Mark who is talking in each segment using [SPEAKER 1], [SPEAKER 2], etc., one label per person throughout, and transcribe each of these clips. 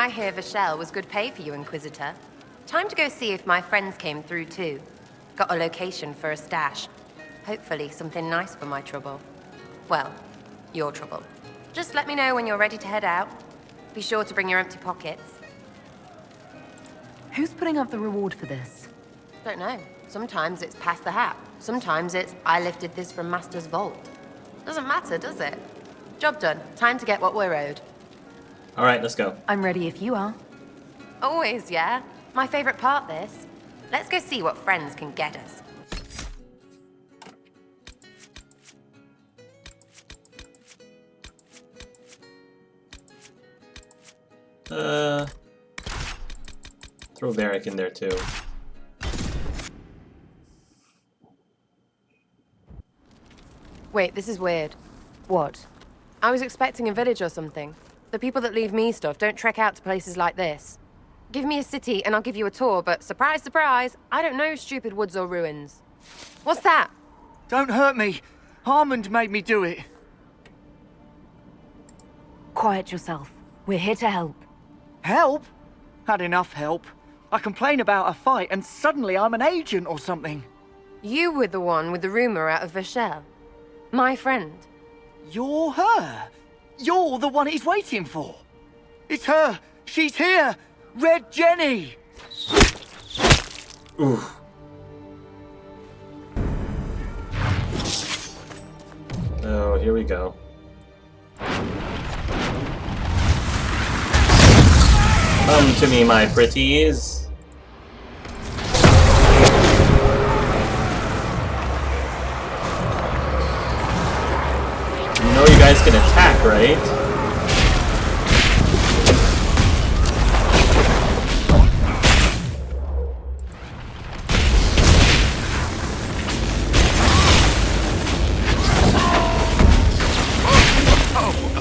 [SPEAKER 1] I hear Vashel was good pay for you, Inquisitor. Time to go see if my friends came through too. Got a location for a stash. Hopefully something nice for my trouble. Well, your trouble. Just let me know when you're ready to head out. Be sure to bring your empty pockets.
[SPEAKER 2] Who's putting up the reward for this?
[SPEAKER 1] Don't know. Sometimes it's pass the hat. Sometimes it's I lifted this from Master's vault. Doesn't matter, does it? Job done. Time to get what we're owed.
[SPEAKER 3] All right, let's go.
[SPEAKER 2] I'm ready if you are.
[SPEAKER 1] Always, yeah. My favorite part, this. Let's go see what friends can get us.
[SPEAKER 3] Throw Varric in there too.
[SPEAKER 1] Wait, this is weird.
[SPEAKER 2] What?
[SPEAKER 1] I was expecting a village or something. The people that leave me stuff don't trek out to places like this. Give me a city and I'll give you a tour, but surprise, surprise, I don't know stupid woods or ruins. What's that?
[SPEAKER 4] Don't hurt me. Harmond made me do it.
[SPEAKER 2] Quiet yourself. We're here to help.
[SPEAKER 4] Help? Had enough help. I complain about a fight and suddenly I'm an agent or something.
[SPEAKER 1] You were the one with the rumor out of Vashel. My friend.
[SPEAKER 4] You're her. You're the one he's waiting for. It's her. She's here. Red Jenny.
[SPEAKER 3] Ooh. Oh, here we go. Come to me, my pretties. You know you guys can attack, right?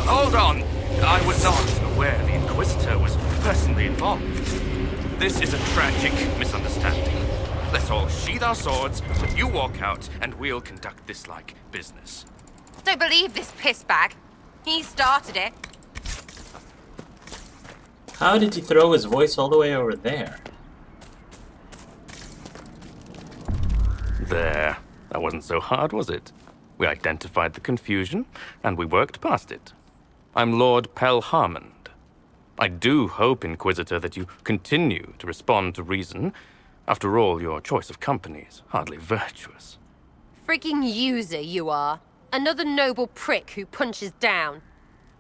[SPEAKER 5] Hold on! I was not aware the Inquisitor was personally involved. This is a tragic misunderstanding. Let's all sheathe our swords, you walk out, and we'll conduct this like business.
[SPEAKER 1] Don't believe this pissbag. He started it.
[SPEAKER 3] How did he throw his voice all the way over there?
[SPEAKER 5] There. That wasn't so hard, was it? We identified the confusion, and we worked past it. I'm Lord Pel Harmond. I do hope, Inquisitor, that you continue to respond to reason. After all, your choice of company is hardly virtuous.
[SPEAKER 1] Freaking user, you are. Another noble prick who punches down.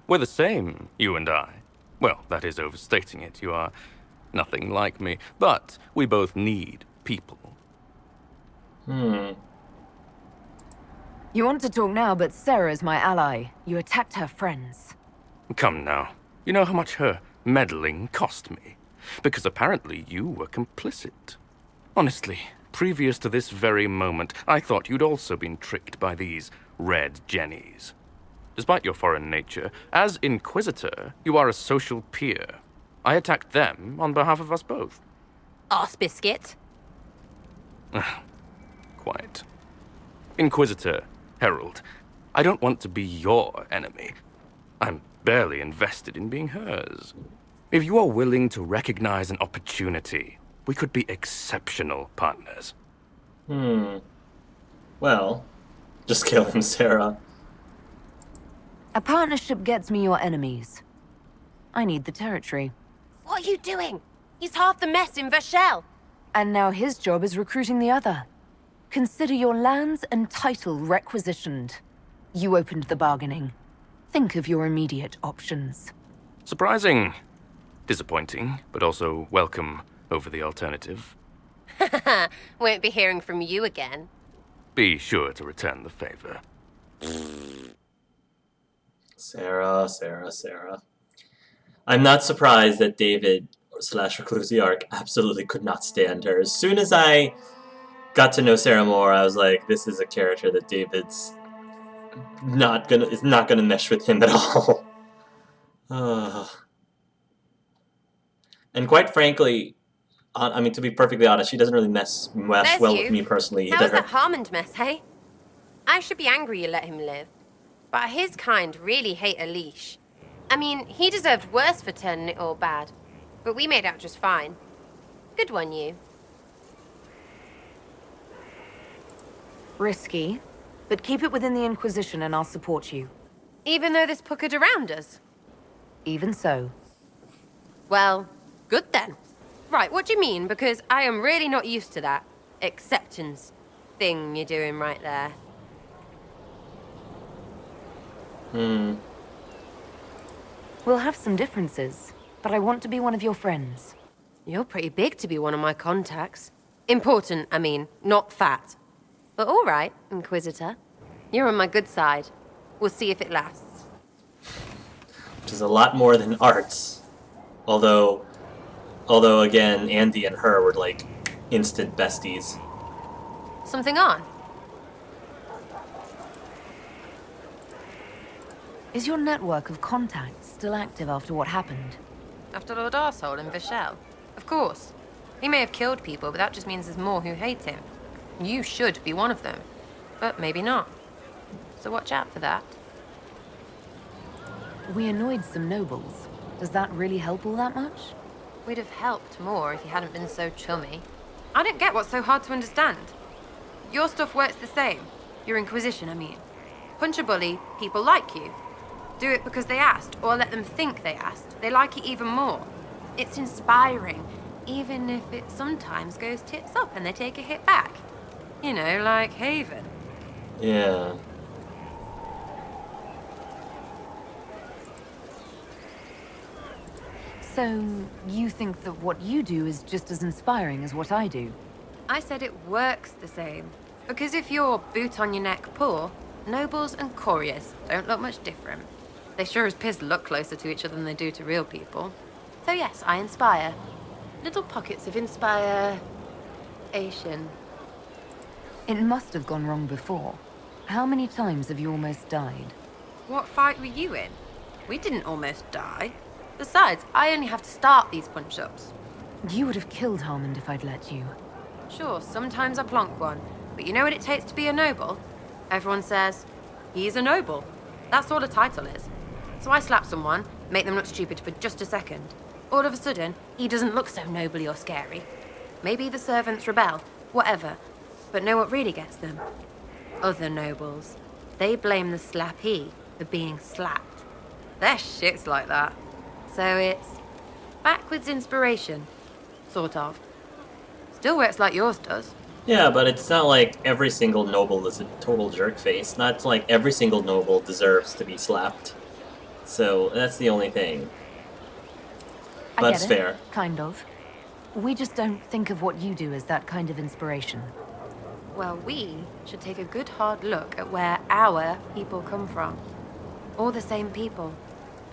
[SPEAKER 5] We're the same, you and I. Well, that is overstating it. You are nothing like me. But we both need people.
[SPEAKER 3] Hmm.
[SPEAKER 2] You want to talk now, but Sarah's my ally. You attacked her friends.
[SPEAKER 5] Come now. You know how much her meddling cost me? Because apparently you were complicit. Honestly, previous to this very moment, I thought you'd also been tricked by these Red Jennies. Despite your foreign nature, as Inquisitor, you are a social peer. I attacked them on behalf of us both.
[SPEAKER 1] Arse biscuit.
[SPEAKER 5] Quiet. Inquisitor, Herald, I don't want to be your enemy. I'm barely invested in being hers. If you are willing to recognize an opportunity, we could be exceptional partners.
[SPEAKER 3] Well, just kill him, Sarah.
[SPEAKER 2] A partnership gets me your enemies. I need the territory.
[SPEAKER 1] What are you doing? He's half the mess in Vashel.
[SPEAKER 2] And now his job is recruiting the other. Consider your lands and title requisitioned. You opened the bargaining. Think of your immediate options.
[SPEAKER 5] Surprising. Disappointing, but also welcome over the alternative.
[SPEAKER 1] Won't be hearing from you again.
[SPEAKER 5] Be sure to return the favor.
[SPEAKER 3] Sarah, Sarah, Sarah. I'm not surprised that David / Reclusiarch absolutely could not stand her. As soon as I got to know Sarah more, I was like, this is a character that David's not gonna mesh with him at all. And quite frankly, I mean, to be perfectly honest, she doesn't really mesh well with me personally
[SPEAKER 1] How is
[SPEAKER 3] either.
[SPEAKER 1] that Harmond mess, hey? I should be angry you let him live. But his kind really hate a leash. I mean, he deserved worse for turning it all bad. but we made out just fine. Good one, you.
[SPEAKER 2] Risky, but keep it within the Inquisition and I'll support you.
[SPEAKER 1] Even though this puckered around us?
[SPEAKER 2] Even so.
[SPEAKER 1] Well, good then. Right, what do you mean? Because I am really not used to that acceptance thing you're doing right there.
[SPEAKER 2] We'll have some differences, but I want to be one of your friends.
[SPEAKER 1] You're pretty big to be one of my contacts. Important, I mean, not fat. But all right, Inquisitor. You're on my good side. We'll see if it lasts.
[SPEAKER 3] Which is a lot more than arts. Although again, Andy and her were like instant besties.
[SPEAKER 1] Something on?
[SPEAKER 2] Is your network of contacts still active after what happened?
[SPEAKER 1] After Lord Arsehole and Vishel? Of course. He may have killed people, but that just means there's more who hate him. You should be one of them. But maybe not. So watch out for that.
[SPEAKER 2] We annoyed some nobles. Does that really help all that much?
[SPEAKER 1] We'd have helped more if you hadn't been so chummy. I don't get what's so hard to understand. Your stuff works the same. Your Inquisition, I mean. Punch a bully, people like you. Do it because they asked, or let them think they asked. They like it even more. It's inspiring, even if it sometimes goes tits up and they take a hit back. You know, like Haven.
[SPEAKER 3] Yeah.
[SPEAKER 2] So, you think that what you do is just as inspiring as what I do?
[SPEAKER 1] I said it works the same. Because if you're boot on your neck poor, nobles and couriers don't look much different. They sure as piss look closer to each other than they do to real people. So yes, I inspire. Little pockets of inspiration.
[SPEAKER 2] It must have gone wrong before. How many times have you almost died?
[SPEAKER 1] What fight were you in? We didn't almost die. Besides, I only have to start these punch-ups.
[SPEAKER 2] You would have killed Harmond if I'd let you.
[SPEAKER 1] Sure, sometimes I plonk one. But you know what it takes to be a noble? Everyone says, he's a noble. That's all a title is. So I slap someone, make them look stupid for just a second. All of a sudden, he doesn't look so nobly or scary. Maybe the servants rebel, whatever. But know what really gets them? Other nobles. They blame the slappee for being slapped. Their shit's like that. So it's backwards inspiration. Sort of. Still works like yours does.
[SPEAKER 3] Yeah, but it's not like every single noble is a total jerkface. Not like every single noble deserves to be slapped. So that's the only thing.
[SPEAKER 2] I
[SPEAKER 3] But
[SPEAKER 2] get
[SPEAKER 3] it's
[SPEAKER 2] it,
[SPEAKER 3] fair.
[SPEAKER 2] kind of. We just don't think of what you do as that kind of inspiration.
[SPEAKER 1] Well, we should take a good hard look at where our people come from. All the same people.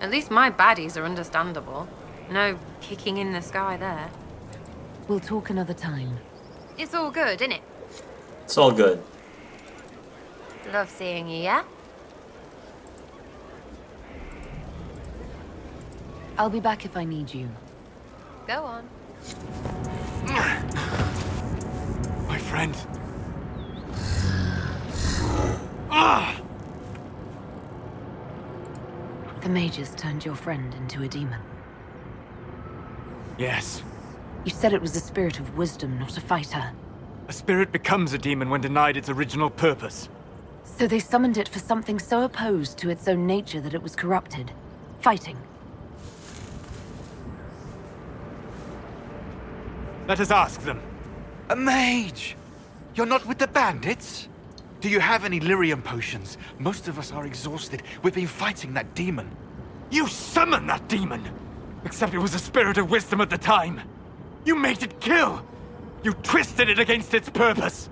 [SPEAKER 1] At least my baddies are understandable. No kicking in the sky there.
[SPEAKER 2] We'll talk another time.
[SPEAKER 1] It's all good, innit?
[SPEAKER 3] It's all good.
[SPEAKER 1] Love seeing you, yeah?
[SPEAKER 2] I'll be back if I need you.
[SPEAKER 1] Go on.
[SPEAKER 4] My friend. Ah!
[SPEAKER 2] The mages turned your friend into a demon.
[SPEAKER 4] Yes.
[SPEAKER 2] You said it was a spirit of wisdom, not a fighter.
[SPEAKER 4] A spirit becomes a demon when denied its original purpose.
[SPEAKER 2] So they summoned it for something so opposed to its own nature that it was corrupted. Fighting.
[SPEAKER 4] Let us ask them. A mage! You're not with the bandits? Do you have any lyrium potions? Most of us are exhausted. We've been fighting that demon. You summoned that demon! Except it was a spirit of wisdom at the time. You made it kill! You twisted it against its purpose!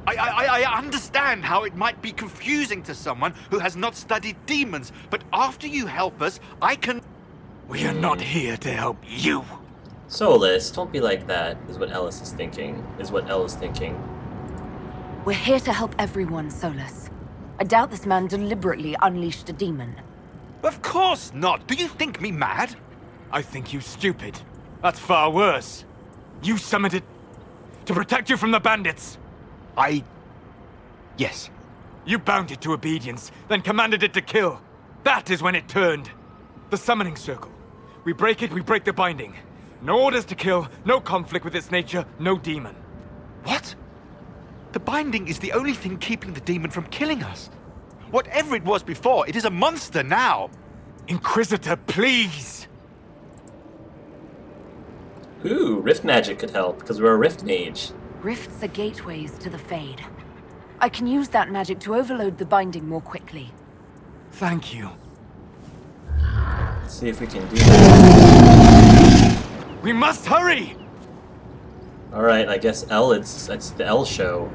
[SPEAKER 4] I understand how it might be confusing to someone who has not studied demons, but after you help us, I can... We are not here to help you.
[SPEAKER 3] Solus, don't be like that, is what Ellis is thinking.
[SPEAKER 2] We're here to help everyone, Solus. I doubt this man deliberately unleashed a demon.
[SPEAKER 4] Of course not! Do you think me mad? I think you stupid. That's far worse. You summoned it to protect you from the bandits. Yes. You bound it to obedience, then commanded it to kill. That is when it turned. The summoning circle. We break it, we break the binding.
[SPEAKER 6] No orders to kill, no conflict with its nature, no demon.
[SPEAKER 4] What? The binding is the only thing keeping the demon from killing us. Whatever it was before, it is a monster now.
[SPEAKER 6] Inquisitor, please!
[SPEAKER 3] Ooh, rift magic could help, because we're a rift mage.
[SPEAKER 2] Rifts are gateways to the Fade. I can use that magic to overload the binding more quickly.
[SPEAKER 6] Thank you.
[SPEAKER 3] Let's see if we can do that.
[SPEAKER 6] We must hurry!
[SPEAKER 3] Alright, I guess L, it's the L show.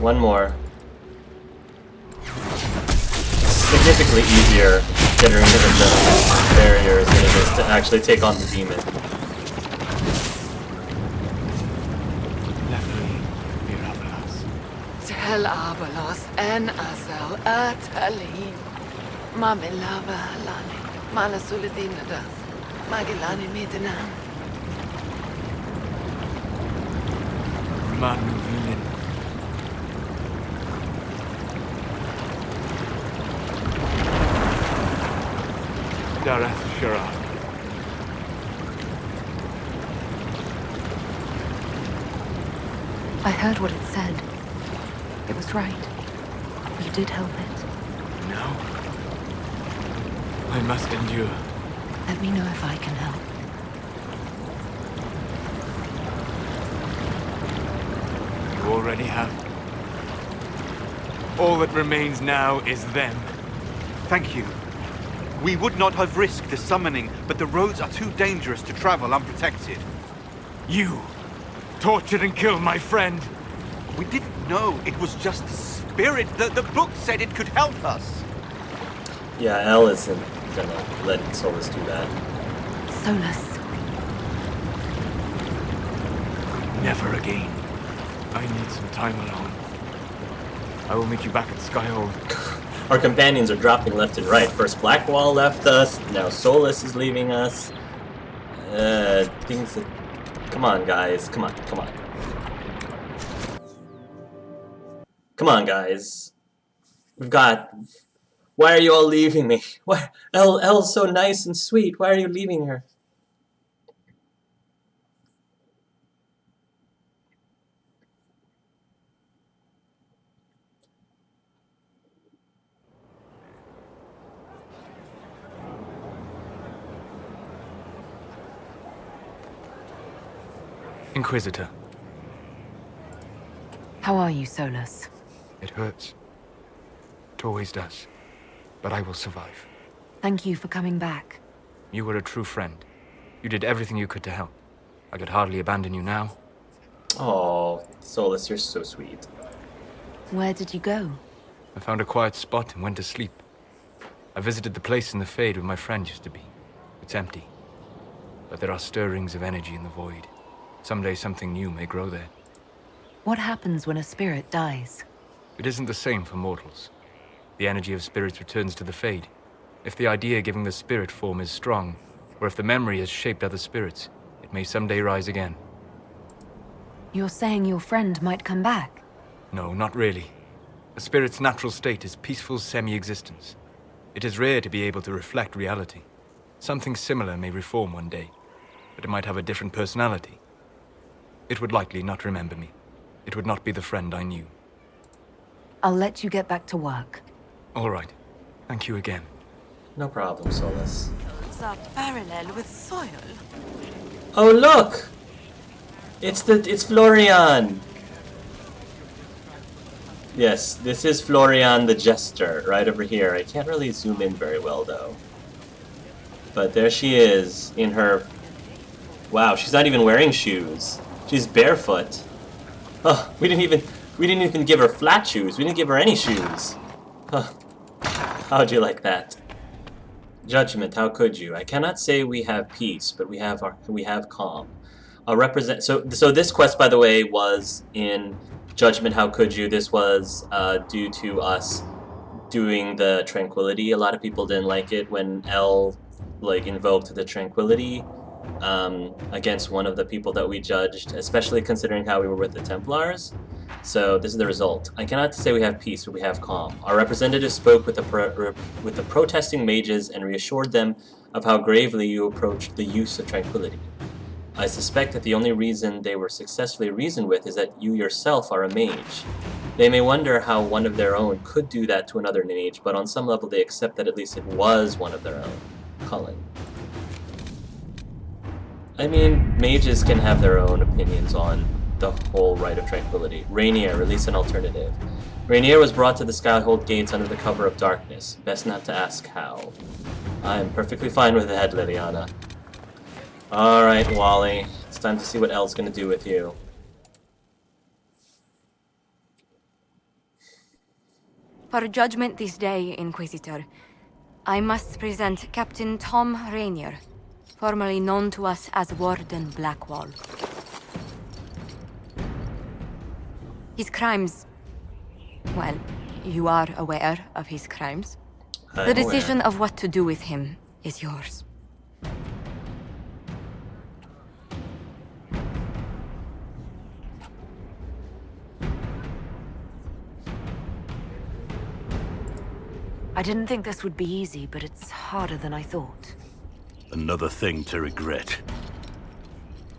[SPEAKER 3] One more. Significantly easier getting rid of the barriers than it is to actually take on the demon.
[SPEAKER 7] Tel Abalos en Asel Atalin. Mamilava Halani. Malasuladinadas. Magilani Midinan.
[SPEAKER 6] Manuvinin. Dareth Shara.
[SPEAKER 2] I heard what it said. It was right. You did help it.
[SPEAKER 6] No. I must endure.
[SPEAKER 2] Let me know if I can help.
[SPEAKER 6] You already have. All that remains now is them.
[SPEAKER 4] Thank you. We would not have risked the summoning, but the roads are too dangerous to travel unprotected.
[SPEAKER 6] You tortured and killed my friend.
[SPEAKER 4] We didn't know it was just a spirit. The book said it could help us.
[SPEAKER 3] Yeah, L isn't gonna let Solus do that.
[SPEAKER 2] Solus.
[SPEAKER 6] Never again. I need some time alone. I will meet you back at Skyhold.
[SPEAKER 3] Our companions are dropping left and right. First Blackwall left us, now Solus is leaving us. Things that... Come on, guys. Come on, come on. Come on, guys. We've got... Why are you all leaving me? Why? Elle's so nice and sweet. Why are you leaving her?
[SPEAKER 6] Inquisitor.
[SPEAKER 2] How are you, Solus?
[SPEAKER 6] It hurts. It always does. But I will survive.
[SPEAKER 2] Thank you for coming back.
[SPEAKER 6] You were a true friend. You did everything you could to help. I could hardly abandon you now.
[SPEAKER 3] Oh, Solus, you're so sweet.
[SPEAKER 2] Where did you go?
[SPEAKER 6] I found a quiet spot and went to sleep. I visited the place in the Fade where my friend used to be. It's empty. But there are stirrings of energy in the void. Someday something new may grow there.
[SPEAKER 2] What happens when a spirit dies?
[SPEAKER 6] It isn't the same for mortals. The energy of spirits returns to the Fade. If the idea giving the spirit form is strong, or if the memory has shaped other spirits, it may someday rise again.
[SPEAKER 2] You're saying your friend might come back?
[SPEAKER 6] No, not really. A spirit's natural state is peaceful semi-existence. It is rare to be able to reflect reality. Something similar may reform one day, but it might have a different personality. It would likely not remember me. It would not be the friend I knew.
[SPEAKER 2] I'll let you get back to work.
[SPEAKER 6] All right. Thank you again.
[SPEAKER 3] No problem, Solus.
[SPEAKER 7] Are parallel with soil.
[SPEAKER 3] Oh, look! It's Florian! Yes, this is Florian the Jester, right over here. I can't really zoom in very well, though. But there she is in her... Wow, she's not even wearing shoes. She's barefoot. Oh, we didn't even give her flat shoes. We didn't give her any shoes. Oh, how'd you like that? Judgment, how could you? I cannot say we have peace, but we have calm. I'll represent. So this quest, by the way, was in Judgment. How could you? This was due to us doing the tranquility. A lot of people didn't like it when L invoked the tranquility against one of the people that we judged, especially considering how we were with the Templars. So this is the result. I cannot say we have peace, but we have calm. Our representative spoke with the protesting mages and reassured them of how gravely you approached the use of tranquility. I suspect that the only reason they were successfully reasoned with is that you yourself are a mage. They may wonder how one of their own could do that to another mage, but on some level they accept that at least it was one of their own. Cullen. I mean, mages can have their own opinions on the whole Rite of Tranquility. Rainier, release an alternative. Rainier was brought to the Skyhold gates under the cover of darkness. Best not to ask how. I am perfectly fine with that, Liliana. Alright, Wally. It's time to see what Elle's gonna do with you.
[SPEAKER 8] For judgment this day, Inquisitor, I must present Captain Tom Rainier, formerly known to us as Warden Blackwall. His crimes... well, you are aware of his crimes. The decision of what to do with him is yours.
[SPEAKER 2] I didn't think this would be easy, but it's harder than I thought.
[SPEAKER 9] Another thing to regret.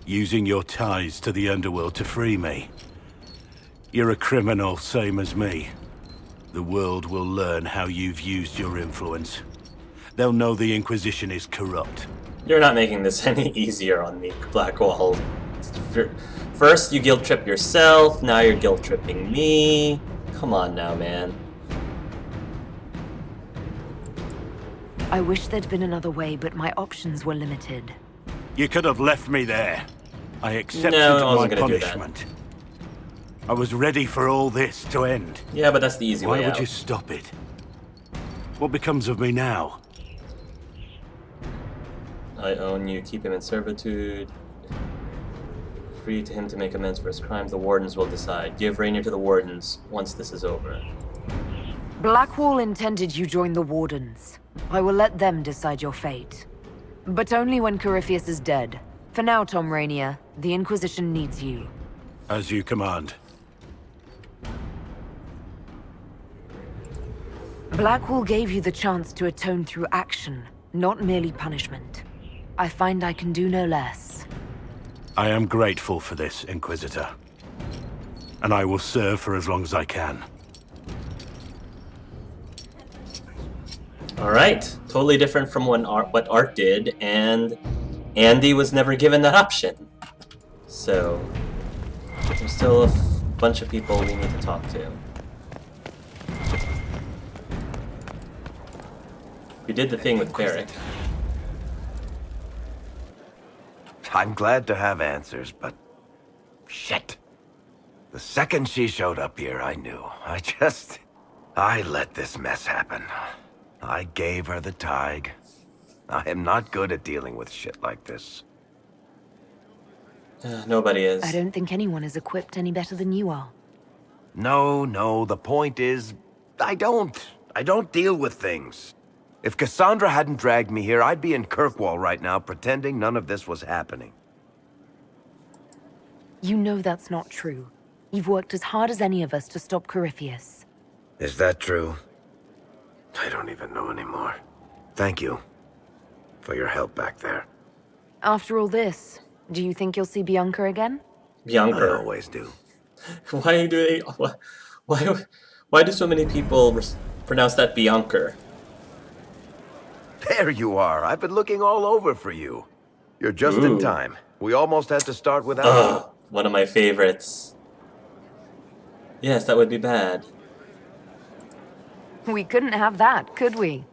[SPEAKER 9] Using your ties to the underworld to free me. You're a criminal, same as me. The world will learn how you've used your influence. They'll know the Inquisition is corrupt.
[SPEAKER 3] You're not making this any easier on me, Blackwall. First you guilt trip yourself, now you're guilt tripping me. Come on now, man.
[SPEAKER 2] I wish there'd been another way, but my options were limited.
[SPEAKER 9] You could have left me there. I accepted my punishment. I was ready for all this to end.
[SPEAKER 3] Yeah, but that's the easy way out.
[SPEAKER 9] Why would you stop it? What becomes of me now?
[SPEAKER 3] I own you. Keep him in servitude. Free to him to make amends for his crimes. The Wardens will decide. Give Rainier to the Wardens once this is over.
[SPEAKER 2] Blackwall intended you join the Wardens. I will let them decide your fate. But only when Corypheus is dead. For now, Tom Rainier, the Inquisition needs you.
[SPEAKER 9] As you command.
[SPEAKER 2] Blackwall gave you the chance to atone through action, not merely punishment. I find I can do no less.
[SPEAKER 9] I am grateful for this, Inquisitor. And I will serve for as long as I can.
[SPEAKER 3] Alright, totally different from what Art did, and Andy was never given that option. So, there's still a bunch of people we need to talk to. We did the thing with Barrick.
[SPEAKER 10] I'm glad to have answers, but... shit. The second she showed up here, I knew. I let this mess happen. I gave her the Tig. I am not good at dealing with shit like this.
[SPEAKER 3] Nobody is.
[SPEAKER 2] I don't think anyone is equipped any better than you are.
[SPEAKER 10] No, the point is... I don't deal with things. If Cassandra hadn't dragged me here, I'd be in Kirkwall right now pretending none of this was happening.
[SPEAKER 2] You know that's not true. You've worked as hard as any of us to stop Corypheus.
[SPEAKER 10] Is that true? I don't even know anymore. Thank you for your help back there.
[SPEAKER 2] After all this, do you think you'll see Bianca again?
[SPEAKER 3] Bianca.
[SPEAKER 10] I always do.
[SPEAKER 3] Why do so many people pronounce that Bianca?
[SPEAKER 10] There you are. I've been looking all over for you. You're just in time. We almost had to start without you.
[SPEAKER 3] One of my favorites. Yes, that would be bad.
[SPEAKER 2] We couldn't have that, could we?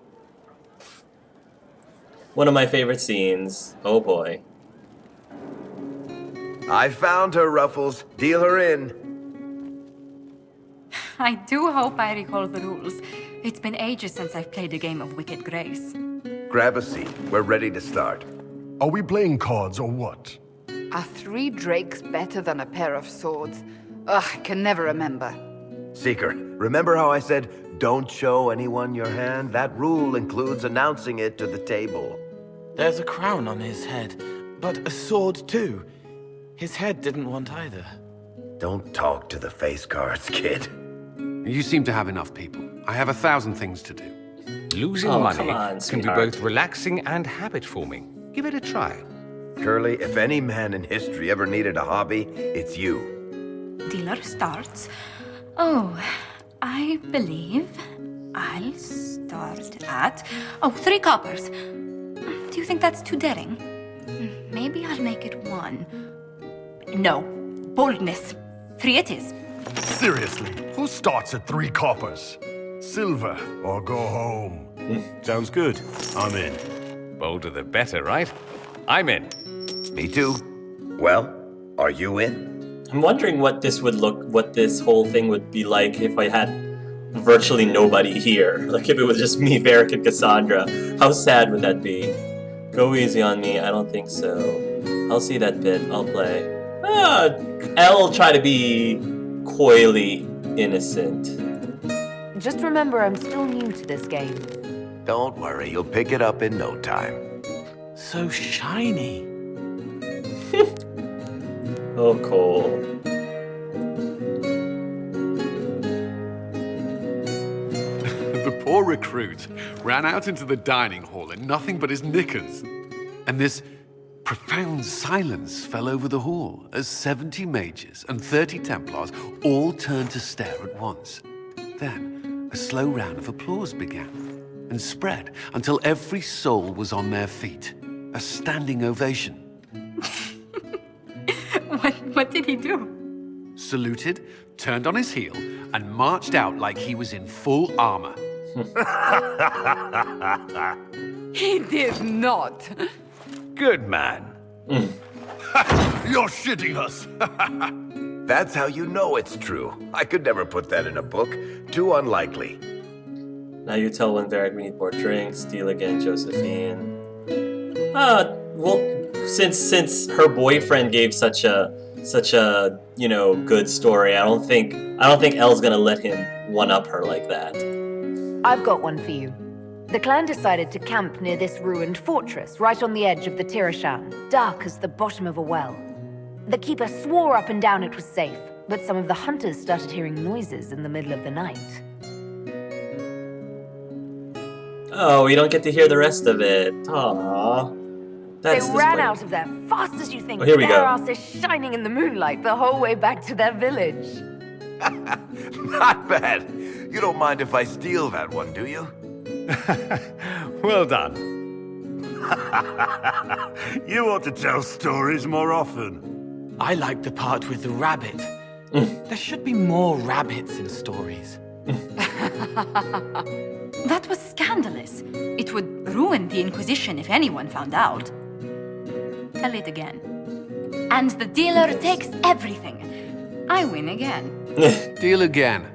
[SPEAKER 3] One of my favorite scenes. Oh boy.
[SPEAKER 10] I found her, Ruffles. Deal her in.
[SPEAKER 8] I do hope I recall the rules. It's been ages since I've played a game of Wicked Grace.
[SPEAKER 10] Grab a seat. We're ready to start.
[SPEAKER 11] Are we playing cards or what?
[SPEAKER 7] Are 3 drakes better than a pair of swords? Ugh, I can never remember.
[SPEAKER 10] Seeker, remember how I said, don't show anyone your hand? That rule includes announcing it to the table.
[SPEAKER 12] There's a crown on his head, but a sword too. His head didn't want either.
[SPEAKER 10] Don't talk to the face cards, kid.
[SPEAKER 13] You seem to have enough people. I have 1,000 things to do. Losing
[SPEAKER 3] Oh,
[SPEAKER 13] money
[SPEAKER 3] come on,
[SPEAKER 13] can be
[SPEAKER 3] sweetheart.
[SPEAKER 13] both relaxing and habit-forming. Give it a try.
[SPEAKER 10] Curly, if any man in history ever needed a hobby, it's you.
[SPEAKER 8] Dealer starts. Oh, I believe I'll start at... Oh, 3 coppers. Do you think that's too daring? Maybe I'll make it 1. No. Boldness. 3 it is.
[SPEAKER 11] Seriously, who starts at 3 coppers? Silver or go home?
[SPEAKER 9] Sounds good. I'm in.
[SPEAKER 5] Bolder the better, right? I'm in.
[SPEAKER 10] Me too. Well, are you in?
[SPEAKER 3] I'm wondering what this whole thing would be like if I had virtually nobody here. Like if it was just me, Varric, and Cassandra. How sad would that be? Go easy on me, I don't think so. I'll see that bit, I'll play. I'll try to be coyly innocent.
[SPEAKER 2] Just remember, I'm still new to this game.
[SPEAKER 10] Don't worry, you'll pick it up in no time.
[SPEAKER 12] So shiny.
[SPEAKER 3] Oh, Cole.
[SPEAKER 13] The poor recruit ran out into the dining hall in nothing but his knickers. And this profound silence fell over the hall as 70 mages and 30 Templars all turned to stare at once. Then a slow round of applause began and spread until every soul was on their feet. A standing ovation.
[SPEAKER 8] What did he do?
[SPEAKER 13] Saluted, turned on his heel, and marched out like he was in full armor.
[SPEAKER 7] He did not.
[SPEAKER 10] Good man.
[SPEAKER 11] You're shitting us!
[SPEAKER 10] That's how you know it's true. I could never put that in a book. Too unlikely.
[SPEAKER 3] Now you tell when Varric we need more drinks. Deal again, Josephine. Well, since her boyfriend gave such a good story, I don't think Elle's gonna let him one up her like that.
[SPEAKER 2] I've got one for you. The clan decided to camp near this ruined fortress, right on the edge of the Tirashan, dark as the bottom of a well. The keeper swore up and down it was safe, but some of the hunters started hearing noises in the middle of the night.
[SPEAKER 3] Oh, we don't get to hear the rest of it. Aww. That's
[SPEAKER 2] They ran out of there fast as you think.
[SPEAKER 3] Oh, here we
[SPEAKER 2] their
[SPEAKER 3] go.
[SPEAKER 2] asses shining in the moonlight the whole way back to their village.
[SPEAKER 10] Not bad. You don't mind if I steal that one, do you?
[SPEAKER 9] Well done. You ought to tell stories more often.
[SPEAKER 12] I like the part with the rabbit. There should be more rabbits in stories.
[SPEAKER 8] That was scandalous. It would ruin the Inquisition if anyone found out. Tell it again. And the dealer takes everything. I win again.
[SPEAKER 13] Deal again.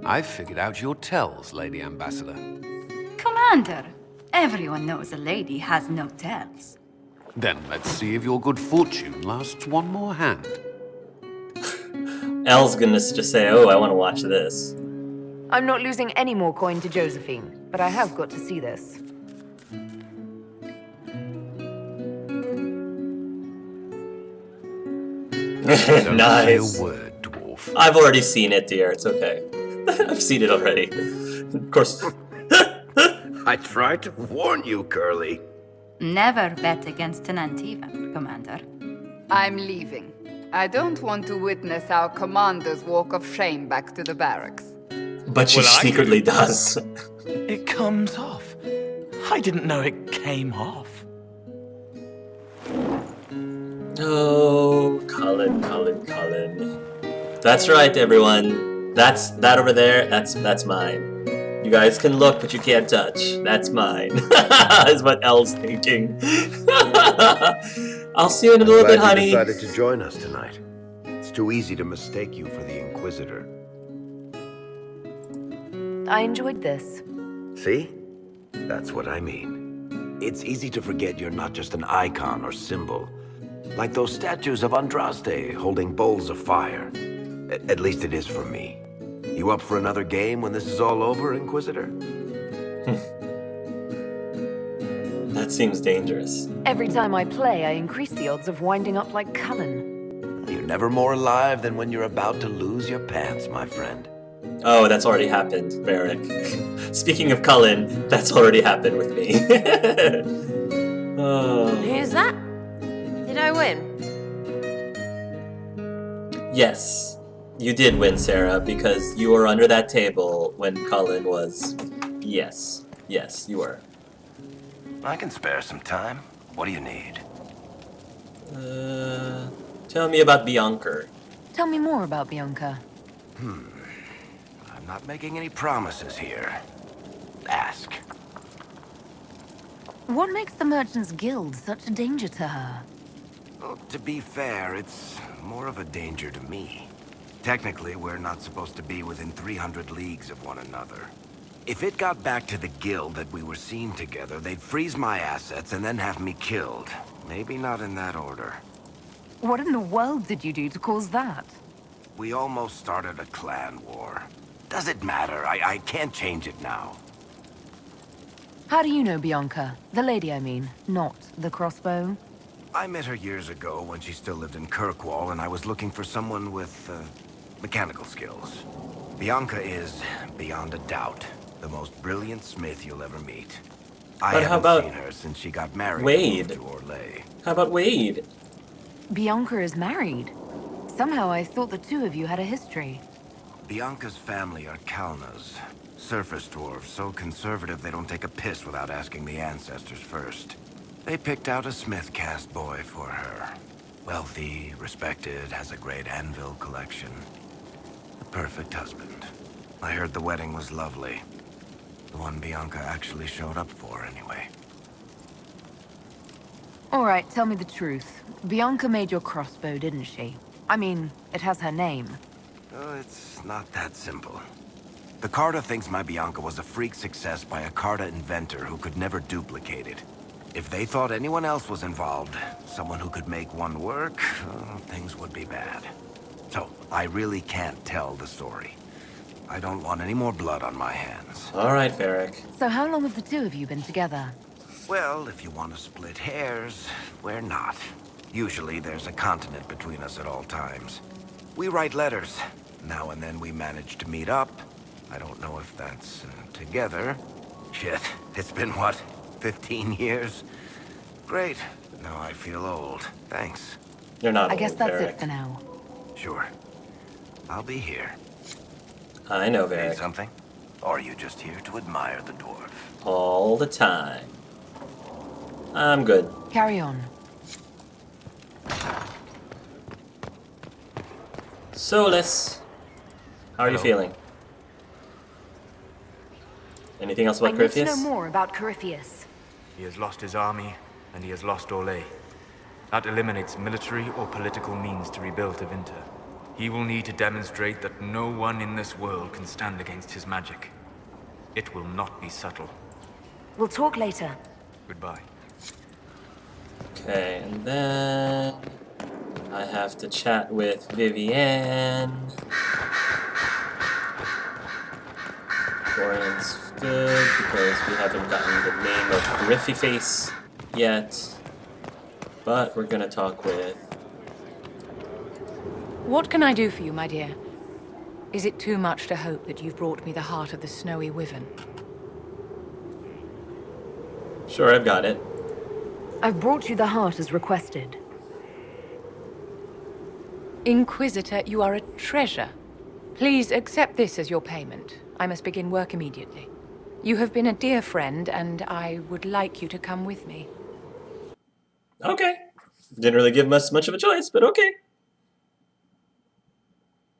[SPEAKER 13] I've figured out your tells, Lady Ambassador.
[SPEAKER 8] Commander, everyone knows a lady has no tells.
[SPEAKER 13] Then let's see if your good fortune lasts one more hand.
[SPEAKER 3] Elle's gonna just say, oh, I want to watch this.
[SPEAKER 2] I'm not losing any more coin to Josephine, but I have got to see this.
[SPEAKER 13] Don't
[SPEAKER 3] Nice.
[SPEAKER 13] say a word, dwarf.
[SPEAKER 3] I've already seen it, dear. It's okay. I've seen it already. Of course.
[SPEAKER 10] I tried to warn you, Curly.
[SPEAKER 8] Never bet against an Antiva, Commander.
[SPEAKER 7] I'm leaving. I don't want to witness our commander's walk of shame back to the barracks.
[SPEAKER 3] But she secretly does.
[SPEAKER 12] It comes off. I didn't know it came off.
[SPEAKER 3] Oh, Cullen. That's right, everyone. That over there, that's mine. You guys can look, but you can't touch. That's mine. Is what Elle's thinking. I'll see you in a little bit, honey.
[SPEAKER 10] You decided to join us tonight. It's too easy to mistake you for the Inquisitor.
[SPEAKER 2] I enjoyed this.
[SPEAKER 10] See? That's what I mean. It's easy to forget you're not just an icon or symbol. Like those statues of Andraste holding bowls of fire. At least it is for me. You up for another game when this is all over, Inquisitor?
[SPEAKER 3] That seems dangerous.
[SPEAKER 2] Every time I play, I increase the odds of winding up like Cullen.
[SPEAKER 10] You're never more alive than when you're about to lose your pants, my friend.
[SPEAKER 3] Oh, that's already happened, Varric. Speaking of Cullen, that's already happened with me. Oh.
[SPEAKER 1] Who's that? Did I win?
[SPEAKER 3] Yes, you did win, Sarah, because you were under that table when Cullen was... Yes, you were.
[SPEAKER 10] I can spare some time. What do you need?
[SPEAKER 3] Tell me about Bianca.
[SPEAKER 2] Tell me more about Bianca.
[SPEAKER 10] I'm not making any promises here. Ask.
[SPEAKER 2] What makes the Merchants Guild such a danger to her?
[SPEAKER 10] Well, to be fair, it's more of a danger to me. Technically, we're not supposed to be within 300 leagues of one another. If it got back to the guild that we were seen together, they'd freeze my assets and then have me killed. Maybe not in that order.
[SPEAKER 2] What in the world did you do to cause that?
[SPEAKER 10] We almost started a clan war. Does it matter? I can't change it now.
[SPEAKER 2] How do you know Bianca? The lady, I mean, not the crossbow.
[SPEAKER 10] I met her years ago when she still lived in Kirkwall, and I was looking for someone with, mechanical skills. Bianca is, beyond a doubt, the most brilliant smith you'll ever meet. I haven't seen her since she got married
[SPEAKER 3] Wade?
[SPEAKER 10] to Orlais.
[SPEAKER 3] How about Wade?
[SPEAKER 2] Bianca is married. Somehow I thought the two of you had a history.
[SPEAKER 10] Bianca's family are Kalnas. Surface dwarves, so conservative they don't take a piss without asking the ancestors first. They picked out a smith caste boy for her. Wealthy, respected, has a great anvil collection. The perfect husband. I heard the wedding was lovely. The one Bianca actually showed up for, anyway.
[SPEAKER 2] All right, tell me the truth. Bianca made your crossbow, didn't she? I mean, it has her name.
[SPEAKER 10] Oh, it's not that simple. The Carta thinks my Bianca was a freak success by a Carta inventor who could never duplicate it. If they thought anyone else was involved, someone who could make one work, things would be bad. So, I really can't tell the story. I don't want any more blood on my hands.
[SPEAKER 3] All right, Varric.
[SPEAKER 2] So how long have the two of you been together?
[SPEAKER 10] Well, if you want to split hairs, we're not. Usually there's a continent between us at all times. We write letters. Now and then we manage to meet up. I don't know if that's together. Shit, it's been what, 15 years? Great. Now I feel old. Thanks.
[SPEAKER 3] You're not
[SPEAKER 2] I guess
[SPEAKER 3] old,
[SPEAKER 2] that's
[SPEAKER 3] Varric.
[SPEAKER 2] it for now.
[SPEAKER 10] Sure. I'll be here.
[SPEAKER 3] I know,
[SPEAKER 10] Need
[SPEAKER 3] Varric.
[SPEAKER 10] something? Or are you just here to admire the dwarf?
[SPEAKER 3] All the time. I'm good.
[SPEAKER 2] Carry on.
[SPEAKER 3] Solus, how are you feeling? Anything else about
[SPEAKER 2] I need to know
[SPEAKER 3] Corypheus?
[SPEAKER 2] more about Corypheus.
[SPEAKER 6] He has lost his army, and he has lost Orlais. That eliminates military or political means to rebuild Tevinter. He will need to demonstrate that no one in this world can stand against his magic. It will not be subtle.
[SPEAKER 2] We'll talk later.
[SPEAKER 6] Goodbye.
[SPEAKER 3] Okay, and then I have to chat with Vivienne. Dorian's good because we haven't gotten the name of Corypheus yet. But we're gonna talk with...
[SPEAKER 14] What can I do for you, my dear? Is it too much to hope that you've brought me the heart of the snowy wyvern?
[SPEAKER 3] Sure, I've got it.
[SPEAKER 2] I've brought you the heart as requested.
[SPEAKER 14] Inquisitor, you are a treasure. Please accept this as your payment. I must begin work immediately. You have been a dear friend, and I would like you to come with me.
[SPEAKER 3] Okay. Didn't really give us much of a choice, but okay.